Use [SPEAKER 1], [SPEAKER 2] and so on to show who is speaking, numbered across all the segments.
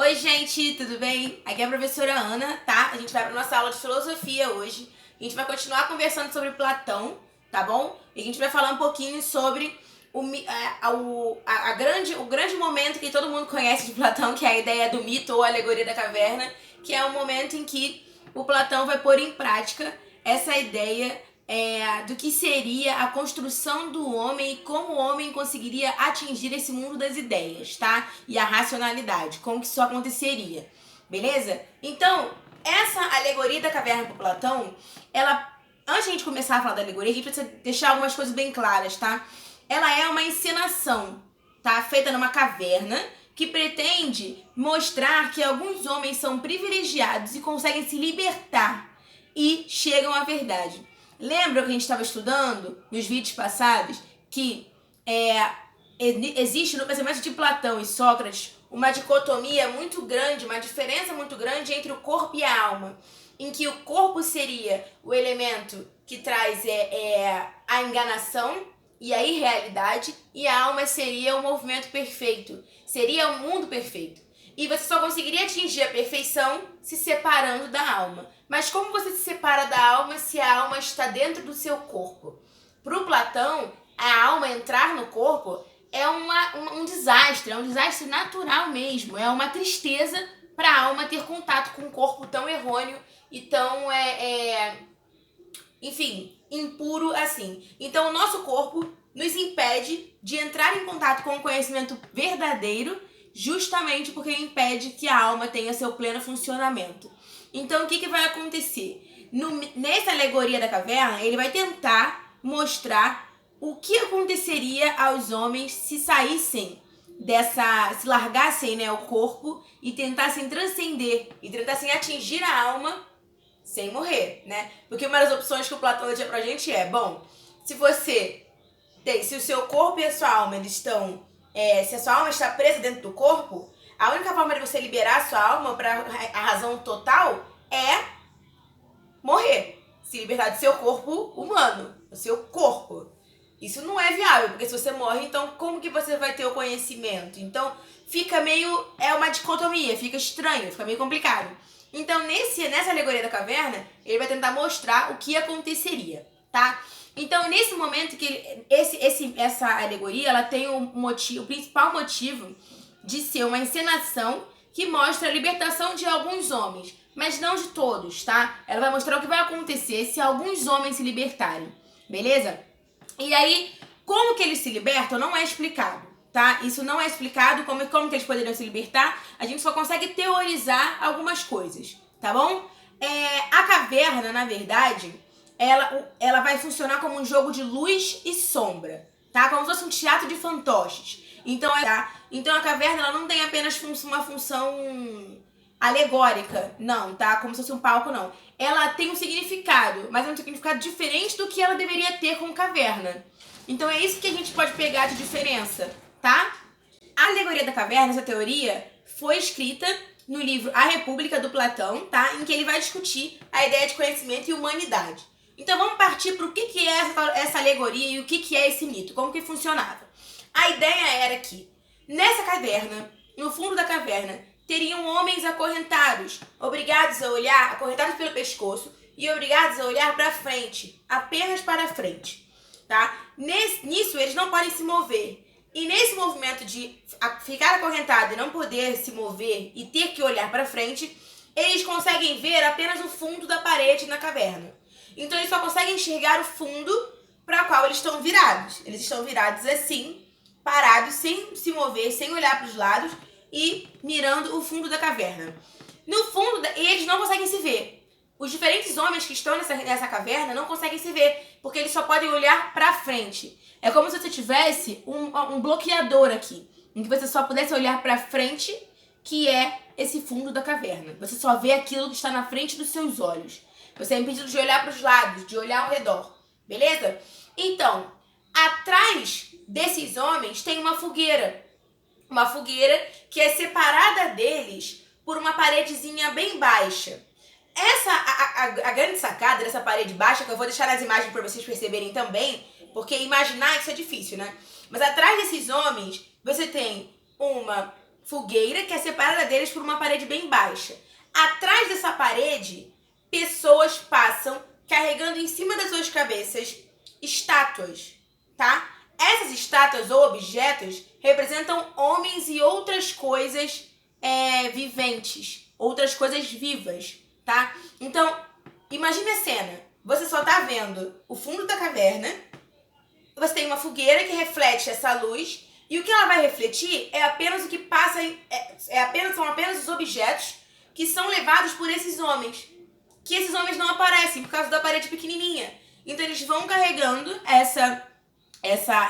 [SPEAKER 1] Oi, gente, tudo bem? Aqui é a professora Ana, tá? A gente vai para nossa aula de filosofia hoje. A gente vai continuar conversando sobre Platão, tá bom? E a gente vai falar um pouquinho sobre o grande momento que todo mundo conhece de Platão, que é a ideia do mito ou alegoria da caverna, que é o momento em que o Platão vai pôr em prática essa ideia do que seria a construção do homem e como o homem conseguiria atingir esse mundo das ideias, tá? E a racionalidade, como que isso aconteceria, beleza? Então, essa alegoria da caverna por Platão, antes de a gente começar a falar da alegoria, a gente precisa deixar algumas coisas bem claras, tá? Ela é uma encenação, tá? Feita numa caverna, que pretende mostrar que alguns homens são privilegiados e conseguem se libertar e chegam à verdade. Lembra que a gente estava estudando nos vídeos passados que existe no pensamento de Platão e Sócrates uma dicotomia muito grande, uma diferença muito grande entre o corpo e a alma, em que o corpo seria o elemento que traz a enganação e a irrealidade, e a alma seria o movimento perfeito, seria o mundo perfeito. E você só conseguiria atingir a perfeição se separando da alma. Mas como você se separa da alma se a alma está dentro do seu corpo? Para o Platão, a alma entrar no corpo é um desastre, é um desastre natural mesmo. É uma tristeza para a alma ter contato com um corpo tão errôneo e tão, impuro assim. Então o nosso corpo nos impede de entrar em contato com o conhecimento verdadeiro, justamente porque impede que a alma tenha seu pleno funcionamento. Então, o que vai acontecer? Nessa alegoria da caverna, ele vai tentar mostrar o que aconteceria aos homens se saíssem se largassem, né, o corpo e tentassem transcender, e tentassem atingir a alma sem morrer, né? Porque uma das opções que o Platão tinha pra gente se o seu corpo e a sua alma estão se a sua alma está presa dentro do corpo, a única forma de você liberar a sua alma para a razão total é morrer. Se libertar do seu corpo humano, do seu corpo. Isso não é viável, porque se você morre, então como que você vai ter o conhecimento? Então fica meio... é uma dicotomia, fica estranho, fica meio complicado. Então nessa alegoria da caverna, ele vai tentar mostrar o que aconteceria, tá? Então, nesse momento que essa alegoria, ela tem o principal motivo de ser uma encenação que mostra a libertação de alguns homens, mas não de todos, tá? Ela vai mostrar o que vai acontecer se alguns homens se libertarem, beleza? E aí, como que eles se libertam não é explicado, tá? Isso não é explicado, como que eles poderiam se libertar, a gente só consegue teorizar algumas coisas, tá bom? A caverna, na verdade... Ela vai funcionar como um jogo de luz e sombra, tá? Como se fosse um teatro de fantoches. Então a caverna ela não tem apenas uma função alegórica, não, tá? Como se fosse um palco, não. Ela tem um significado, mas é um significado diferente do que ela deveria ter como caverna. Então é isso que a gente pode pegar de diferença, tá? A alegoria da caverna, essa teoria, foi escrita no livro A República, do Platão, tá? Em que ele vai discutir a ideia de conhecimento e humanidade. Então vamos partir para o que é essa alegoria e o que é esse mito, como que funcionava. A ideia era que nessa caverna, no fundo da caverna, teriam homens acorrentados, acorrentados pelo pescoço e obrigados a olhar para frente, apenas para frente, tá? Nisso eles não podem se mover. E nesse movimento de ficar acorrentado e não poder se mover e ter que olhar para frente, eles conseguem ver apenas o fundo da parede na caverna. Então eles só conseguem enxergar o fundo para o qual eles estão virados. Eles estão virados assim, parados, sem se mover, sem olhar para os lados e mirando o fundo da caverna. No fundo, eles não conseguem se ver. Os diferentes homens que estão nessa caverna não conseguem se ver, porque eles só podem olhar para frente. É como se você tivesse um bloqueador aqui, em que você só pudesse olhar para frente, que é esse fundo da caverna. Você só vê aquilo que está na frente dos seus olhos. Você é impedido de olhar para os lados, de olhar ao redor, beleza? Então, atrás desses homens tem uma fogueira. Uma fogueira que é separada deles por uma paredezinha bem baixa. A grande sacada dessa parede baixa, que eu vou deixar nas imagens para vocês perceberem também, porque imaginar isso é difícil, né? Mas atrás desses homens, você tem uma fogueira que é separada deles por uma parede bem baixa. Atrás dessa parede, pessoas passam carregando em cima das suas cabeças estátuas, tá? Essas estátuas ou objetos representam homens e outras coisas viventes, outras coisas vivas, tá? Então, imagine a cena. Você só tá vendo o fundo da caverna, você tem uma fogueira que reflete essa luz, e o que ela vai refletir é apenas o que passa, são apenas os objetos que são levados por esses homens, que esses homens não aparecem por causa da parede pequenininha. Então eles vão carregando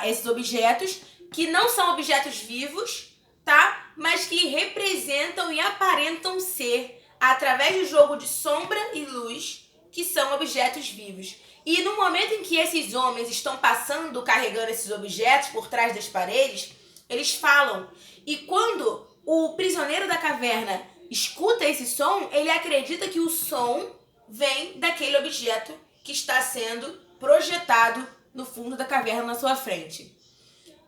[SPEAKER 1] esses objetos, que não são objetos vivos, tá? Mas que representam e aparentam ser, através do jogo de sombra e luz, que são objetos vivos. E no momento em que esses homens estão passando, carregando esses objetos por trás das paredes, eles falam. E quando o prisioneiro da caverna escuta esse som, ele acredita que o som vem daquele objeto que está sendo projetado no fundo da caverna na sua frente.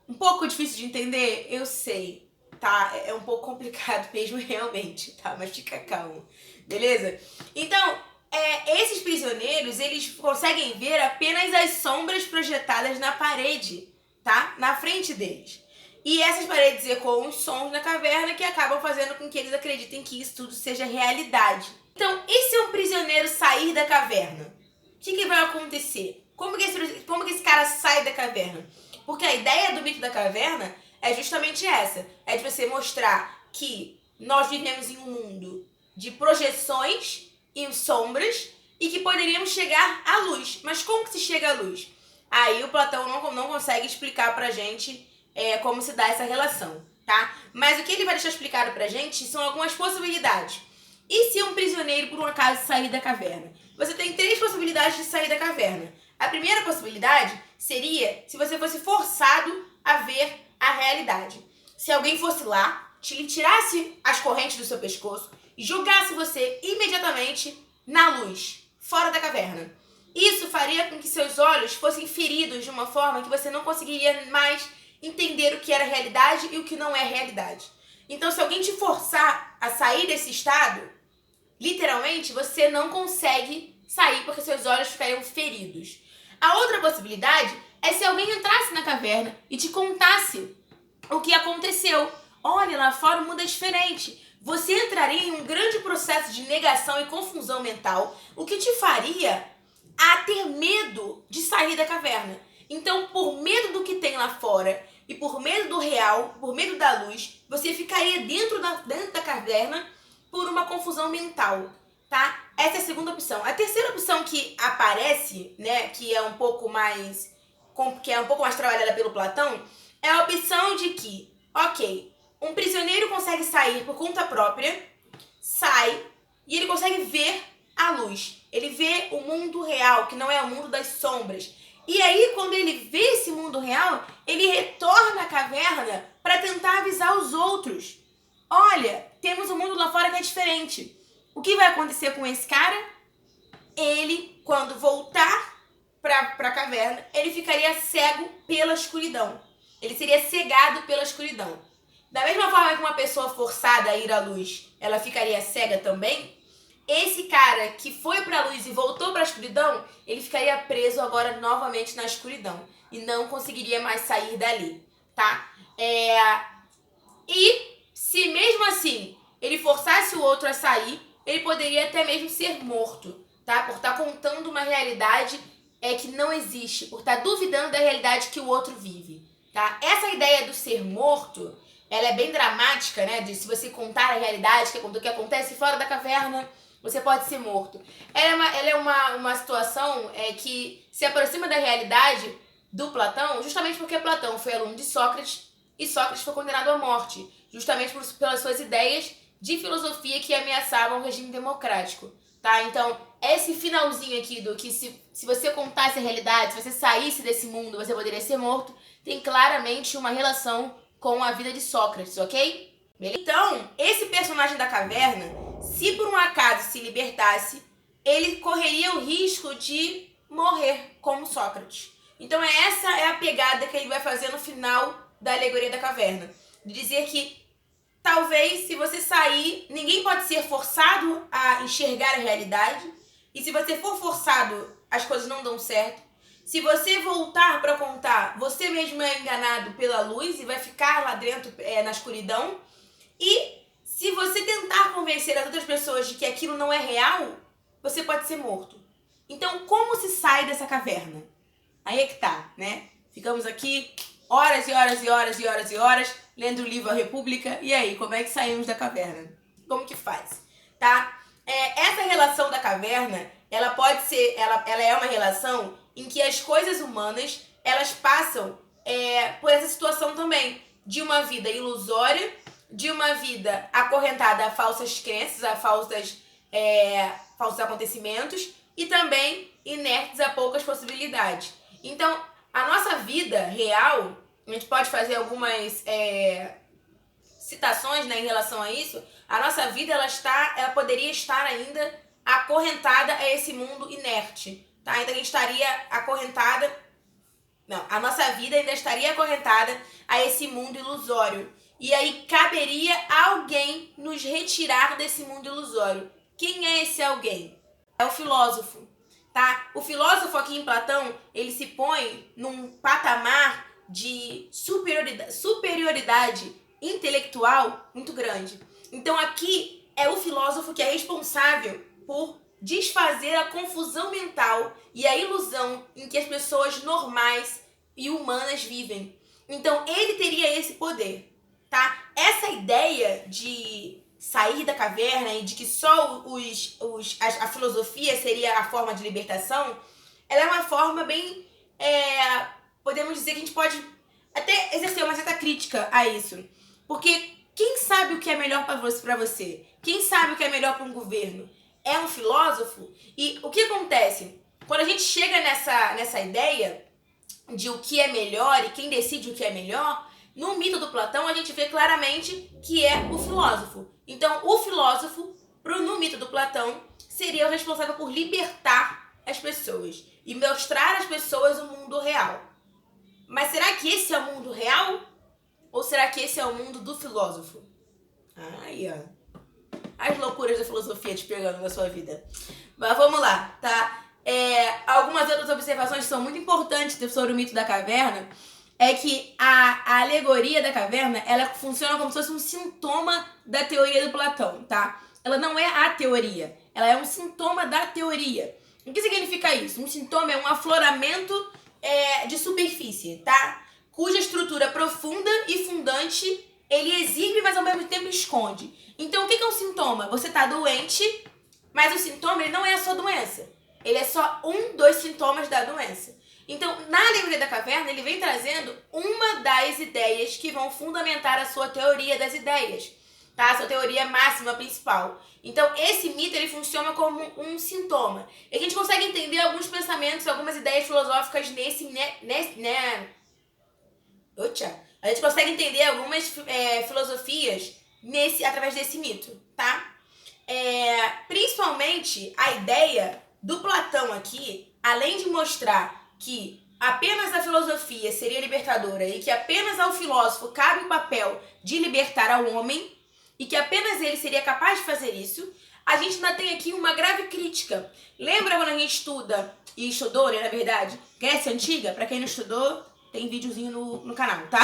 [SPEAKER 1] Um pouco difícil de entender? Eu sei, tá? É um pouco complicado mesmo, realmente, tá? Mas fica calmo, beleza? Então, esses prisioneiros, eles conseguem ver apenas as sombras projetadas na parede, tá? Na frente deles. E essas paredes ecoam os sons na caverna que acabam fazendo com que eles acreditem que isso tudo seja realidade. Então, e se um prisioneiro sair da caverna? O que vai acontecer? Como que esse cara sai da caverna? Porque a ideia do mito da caverna é justamente essa. É de você mostrar que nós vivemos em um mundo de projeções e sombras e que poderíamos chegar à luz. Mas como que se chega à luz? Aí o Platão não consegue explicar pra gente como se dá essa relação, tá? Mas o que ele vai deixar explicado pra gente são algumas possibilidades. E se um prisioneiro, por um acaso, sair da caverna? Você tem 3 possibilidades de sair da caverna. A primeira possibilidade seria se você fosse forçado a ver a realidade. Se alguém fosse lá, te tirasse as correntes do seu pescoço e jogasse você imediatamente na luz, fora da caverna. Isso faria com que seus olhos fossem feridos de uma forma que você não conseguiria mais entender o que era realidade e o que não é realidade. Então, se alguém te forçar a sair desse estado, literalmente, você não consegue sair porque seus olhos ficariam feridos. A outra possibilidade é se alguém entrasse na caverna e te contasse o que aconteceu. Olha, lá fora o mundo é diferente. Você entraria em um grande processo de negação e confusão mental, o que te faria a ter medo de sair da caverna. Então, por medo do que tem lá fora e por medo do real, por medo da luz, você ficaria dentro da caverna por uma confusão mental, tá? Essa é a segunda opção. A terceira opção que aparece, né, que é um pouco mais trabalhada pelo Platão, é a opção de que, ok, um prisioneiro consegue sair por conta própria, sai e ele consegue ver a luz. Ele vê o mundo real, que não é o mundo das sombras. E aí, quando ele vê esse mundo real, ele retorna à caverna para tentar avisar os outros. Olha, temos um mundo lá fora que é diferente. O que vai acontecer com esse cara? Ele, quando voltar para a caverna, ele ficaria cego pela escuridão. Ele seria cegado pela escuridão. Da mesma forma que uma pessoa forçada a ir à luz, ela ficaria cega também, esse cara que foi para a luz e voltou para a escuridão, ele ficaria preso agora novamente na escuridão e não conseguiria mais sair dali, tá? E se mesmo assim ele forçasse o outro a sair, ele poderia até mesmo ser morto, tá? Por estar contando uma realidade que não existe, por estar duvidando da realidade que o outro vive, tá? Essa ideia do ser morto, ela é bem dramática, né? De se você contar a realidade, do que acontece fora da caverna, você pode ser morto. Ela é uma situação que se aproxima da realidade do Platão, justamente porque Platão foi aluno de Sócrates e Sócrates foi condenado à morte, justamente pelas suas ideias de filosofia que ameaçavam o regime democrático, tá? Então, esse finalzinho aqui do que se você contasse a realidade, se você saísse desse mundo, você poderia ser morto, tem claramente uma relação com a vida de Sócrates, ok? Beleza? Então, esse personagem da caverna, se por um acaso se libertasse, ele correria o risco de morrer como Sócrates. Então essa é a pegada que ele vai fazer no final da alegoria da caverna. De dizer que talvez se você sair, ninguém pode ser forçado a enxergar a realidade. E se você for forçado, as coisas não dão certo. Se você voltar para contar, você mesmo é enganado pela luz e vai ficar lá dentro na escuridão. E se você tentar convencer as outras pessoas de que aquilo não é real, você pode ser morto. Então, como se sai dessa caverna? Aí é que tá, né? Ficamos aqui horas e horas e horas e horas e horas lendo o livro A República. E aí, como é que saímos da caverna? Como que faz? Tá? Essa relação da caverna, ela pode ser, ela é uma relação em que as coisas humanas, elas passam por essa situação também, de uma vida ilusória, de uma vida acorrentada a falsas crenças, a falsos acontecimentos, e também inertes a poucas possibilidades. Então, a nossa vida real, a gente pode fazer algumas citações, né, em relação a isso. A nossa vida, ela poderia estar ainda acorrentada a esse mundo inerte, tá? Então a gente estaria acorrentada, não, a nossa vida ainda estaria acorrentada a esse mundo ilusório. E aí caberia a alguém nos retirar desse mundo ilusório. Quem é esse alguém? É o filósofo, tá? O filósofo aqui em Platão, ele se põe num patamar de superioridade intelectual muito grande. Então aqui é o filósofo que é responsável por desfazer a confusão mental e a ilusão em que as pessoas normais e humanas vivem. Então ele teria esse poder, tá? Essa ideia de sair da caverna e de que só a filosofia seria a forma de libertação, ela é uma forma bem, podemos dizer que a gente pode até exercer uma certa crítica a isso. Porque quem sabe o que é melhor para você? Quem sabe o que é melhor para um governo? É um filósofo? E o que acontece? Quando a gente chega nessa ideia de o que é melhor e quem decide o que é melhor, no mito do Platão a gente vê claramente que é o filósofo. Então o filósofo, no mito do Platão, seria o responsável por libertar as pessoas e mostrar às pessoas o mundo real. Mas será que esse é o mundo real? Ou será que esse é o mundo do filósofo? Aí, ó. As loucuras da filosofia te pegando na sua vida. Mas vamos lá, tá? Algumas outras observações que são muito importantes sobre o mito da caverna é que a alegoria da caverna, ela funciona como se fosse um sintoma da teoria do Platão, tá? Ela não é a teoria, ela é um sintoma da teoria. O que significa isso? Um sintoma é um afloramento de superfície, tá? Cuja estrutura profunda e fundante ele exibe, mas ao mesmo tempo esconde. Então, o que é um sintoma? Você está doente, mas o sintoma ele não é a sua doença. Ele é só um dos sintomas da doença. Então, na alegoria da caverna, ele vem trazendo uma das ideias que vão fundamentar a sua teoria das ideias, tá? A sua teoria máxima principal. Então, esse mito ele funciona como um sintoma. E a gente consegue entender alguns pensamentos, algumas ideias filosóficas a gente consegue entender algumas filosofias através desse mito, tá? Principalmente a ideia do Platão aqui, além de mostrar que apenas a filosofia seria libertadora e que apenas ao filósofo cabe o papel de libertar ao homem e que apenas ele seria capaz de fazer isso, a gente ainda tem aqui uma grave crítica. Lembra quando a gente estuda, e estudou, né, na verdade, Grécia Antiga? Pra quem não estudou, tem videozinho no canal, tá?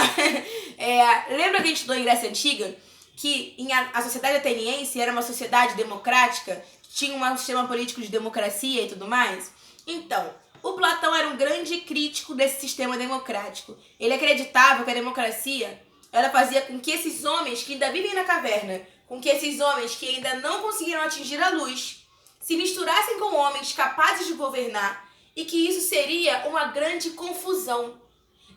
[SPEAKER 1] Lembra que a gente estudou em Grécia Antiga que a sociedade ateniense era uma sociedade democrática, que tinha um sistema político de democracia e tudo mais? Então, o Platão era um grande crítico desse sistema democrático. Ele acreditava que a democracia ela fazia com que esses homens que ainda vivem na caverna, com que esses homens que ainda não conseguiram atingir a luz, se misturassem com homens capazes de governar e que isso seria uma grande confusão.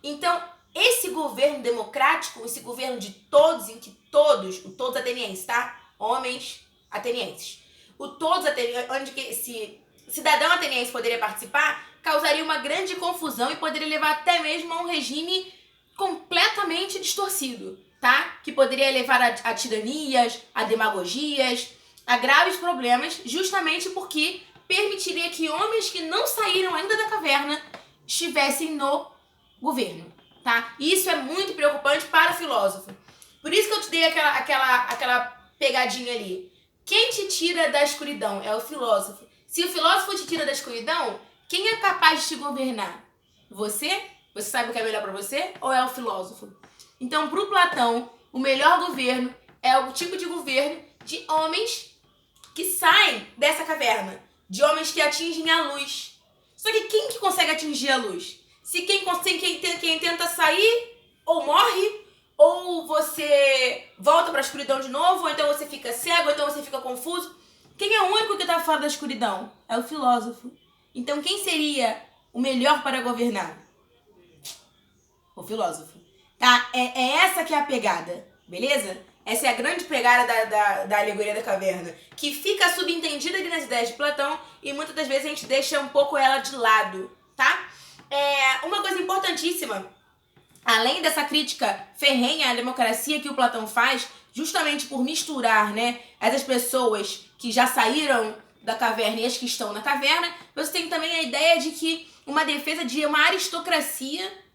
[SPEAKER 1] Então, esse governo democrático, esse governo de todos, em que todos atenienses, tá? Homens atenienses. Onde que esse cidadão ateniense poderia participar, causaria uma grande confusão e poderia levar até mesmo a um regime completamente distorcido, tá? Que poderia levar a tiranias, a demagogias, a graves problemas, justamente porque permitiria que homens que não saíram ainda da caverna estivessem no governo, tá? E isso é muito preocupante para o filósofo. Por isso que eu te dei aquela pegadinha ali. Quem te tira da escuridão é o filósofo. Se o filósofo te tira da escuridão, quem é capaz de te governar? Você? Você sabe o que é melhor para você? Ou é o filósofo? Então, para o Platão, o melhor governo é o tipo de governo de homens que saem dessa caverna, de homens que atingem a luz. Só que quem que consegue atingir a luz? Se quem tenta sair, ou morre, ou você volta para a escuridão de novo, ou então você fica cego, ou então você fica confuso. Quem é o único que está fora da escuridão? É o filósofo. Então quem seria o melhor para governar? O filósofo. Tá? É essa que é a pegada, beleza? Essa é a grande pegada da alegoria da caverna, que fica subentendida ali nas ideias de Platão e muitas das vezes a gente deixa um pouco ela de lado, tá? Uma coisa importantíssima, além dessa crítica ferrenha à democracia que o Platão faz, justamente por misturar, né, essas pessoas que já saíram da caverna e as que estão na caverna, você tem também a ideia de que uma defesa de uma aristocracia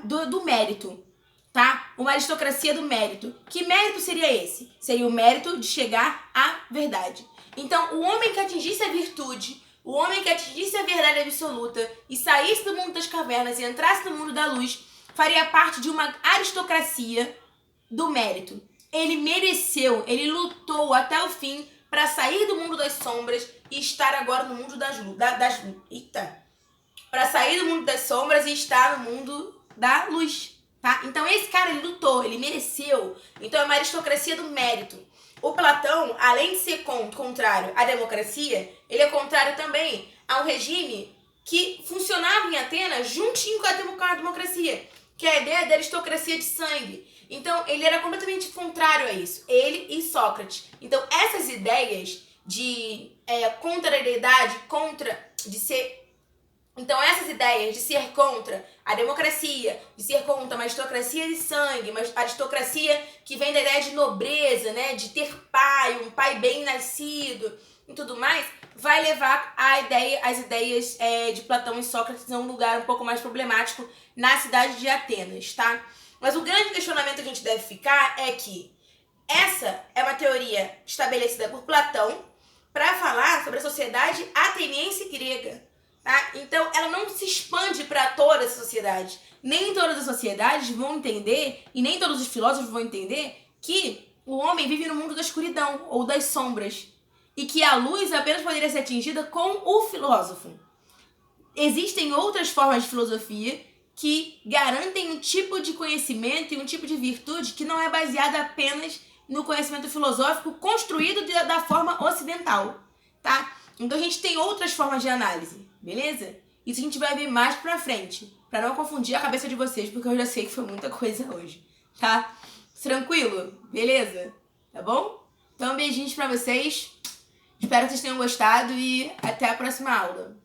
[SPEAKER 1] do mérito, tá? Uma aristocracia do mérito. Que mérito seria esse? Seria o mérito de chegar à verdade. Então, o homem que atingisse a virtude, o homem que atingisse a verdade absoluta e saísse do mundo das cavernas e entrasse no mundo da luz, faria parte de uma aristocracia do mérito. Ele mereceu, ele lutou até o fim para sair do mundo das sombras e estar agora no mundo para sair do mundo das sombras e estar no mundo da luz, tá? Então esse cara, ele lutou, ele mereceu. Então é uma aristocracia do mérito. O Platão, além de ser contrário à democracia, ele é contrário também a um regime que funcionava em Atenas juntinho com a democracia, que é a ideia da aristocracia de sangue. Então ele era completamente contrário a isso, ele e Sócrates. Então essas ideias de contrariedade, Então essas ideias de ser contra a democracia, de ser contra uma aristocracia de sangue, uma aristocracia que vem da ideia de nobreza, né, de ter pai, um pai bem nascido e tudo mais, vai levar as ideias de Platão e Sócrates a um lugar um pouco mais problemático na cidade de Atenas, tá? Mas o grande questionamento que a gente deve ficar é que essa é uma teoria estabelecida por Platão para falar sobre a sociedade ateniense grega. Tá? Então, ela não se expande para toda a sociedade. Nem todas as sociedades vão entender, e nem todos os filósofos vão entender, que o homem vive no mundo da escuridão ou das sombras. E que a luz apenas poderia ser atingida com o filósofo. Existem outras formas de filosofia que garantem um tipo de conhecimento e um tipo de virtude que não é baseada apenas no conhecimento filosófico construído da forma ocidental. Tá? Então, a gente tem outras formas de análise. Beleza? Isso a gente vai ver mais pra frente, pra não confundir a cabeça de vocês, porque eu já sei que foi muita coisa hoje, tá? Tranquilo? Beleza? Tá bom? Então, beijinhos pra vocês. Espero que vocês tenham gostado e até a próxima aula.